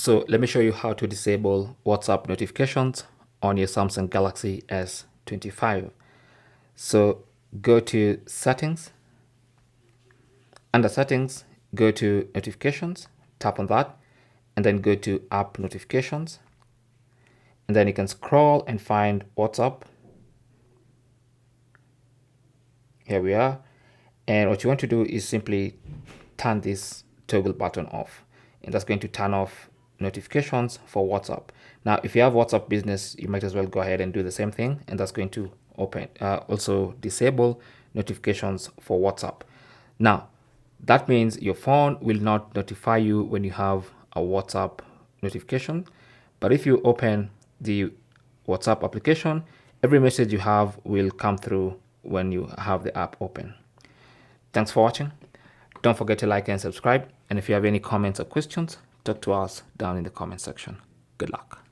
So let me show you how to disable WhatsApp notifications on your Samsung Galaxy S25. So go to settings. Under settings, go to notifications, tap on that, and then go to app notifications. And then you can scroll and find WhatsApp. Here we are. And what you want to do is simply turn this toggle button off. And that's going to turn off notifications for WhatsApp. Now, if you have WhatsApp Business, you might as well go ahead and do the same thing. And that's going to also disable notifications for WhatsApp. Now, that means your phone will not notify you when you have a WhatsApp notification. But if you open the WhatsApp application, every message you have will come through when you have the app open. Thanks for watching. Don't forget to like and subscribe. And if you have any comments or questions, talk to us down in the comment section. Good luck.